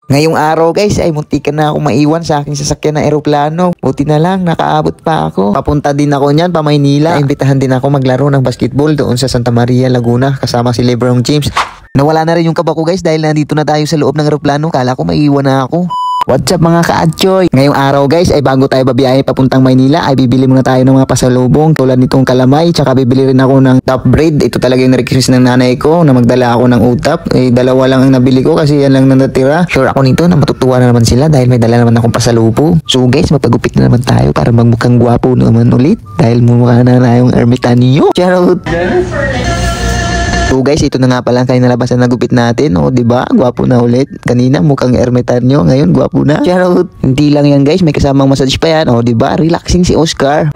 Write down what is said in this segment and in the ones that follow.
Ngayong araw guys ay muntikan na ako maiwan sa aking sasakyan na eroplano. Buti na lang nakaabot pa ako. Papunta din ako niyan pa Maynila. Imbitahan din ako maglaro ng basketball doon sa Santa Maria, Laguna kasama si LeBron James. Nawala na rin yung kaba ko guys dahil nandito na tayo sa loob ng eroplano. Kala ko maiwan na ako. What's up mga ka-adchoy? Ngayong araw guys ay bago tayo babiyahe papuntang Maynila ay bibili muna tayo ng mga pasalubong tulad nitong kalamay, tsaka bibili rin ako ng top bread. Ito talaga yung request ng nanay ko na magdala ako ng utap. Dalawa lang ang nabili ko kasi yan lang natira. Sure ako nito na matutuwa na naman sila dahil may dala naman akong pasalubong. So guys, magpagupit na naman tayo para magmukhang gwapo naman ulit dahil mumukha na yung ermitanyo. Charot! So guys, ito na nga pala ang kinalabasan na gupit natin. O, diba? Gwapo na ulit. Kanina mukhang ermitanyo, ngayon gwapo na. Charot! Hindi lang yan guys, may kasamang massage pa yan. O, diba? Relaxing si Oscar.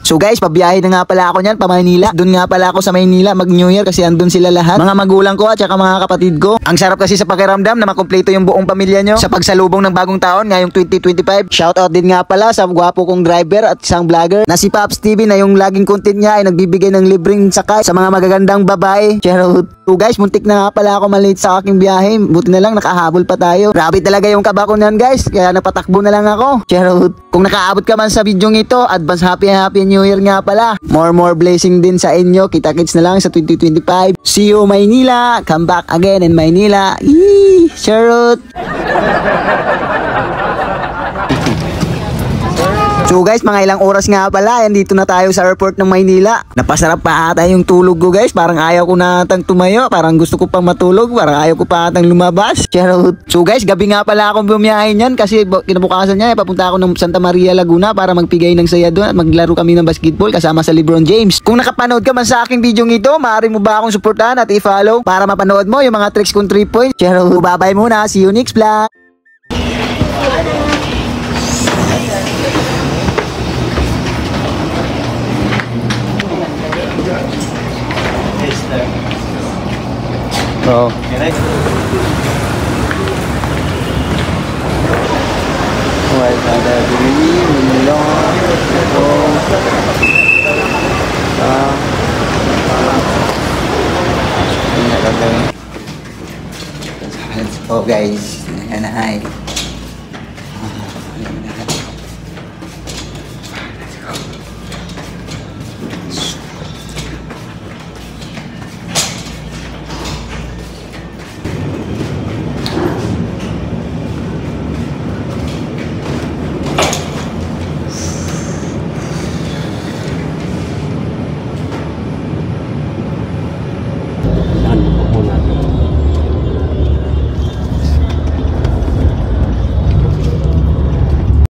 So guys, pabiyahe na nga pala ako niyan pa Maynila. Doon nga pala ako sa Maynila mag New Year kasi andun sila lahat. Mga magulang ko at saka mga kapatid ko. Ang sarap kasi sa pakiramdam na makumpleto yung buong pamilya nyo sa pagsalubong ng bagong taon ngayong 2025. Shoutout din nga pala sa gwapo kong driver at isang vlogger na si Pops TV na yung laging content niya ay nagbibigay ng libreng sakay sa mga magagandang babae. Charot. So guys, muntik na nga pala ako malate sa aking biyahe. Buti na lang nakahabol pa tayo. Grabe talaga yung kaba ko niyan guys. Kaya napatakbo na lang ako. Charot. Kung nakaabot ka man sa video ito, advance happy New Year nga pala. More blessing din sa inyo. Kita-kits na lang sa 2025. See you Maynila. Come back again in Maynila. Eee, charot. So guys, mga ilang oras nga pala, dito na tayo sa airport ng Maynila. Napasarap pa ata yung tulog ko guys. Parang ayaw ko na atang tumayo. Parang gusto ko pang matulog. Parang ayaw ko pa atang lumabas. Charot. So guys, gabi nga pala akong bumiyahin yan kasi kinabukasan niya, papunta ako ng Santa Maria, Laguna para magbigay ng saya doon at maglaro kami ng basketball kasama sa LeBron James. Kung nakapanood ka man sa aking video ito, maaari mo ba akong suportahan at i-follow para mapanood mo yung mga tricks kong 3 points. Charot. Bye-bye muna. See you next vlog. Oh. Oh guys, hi.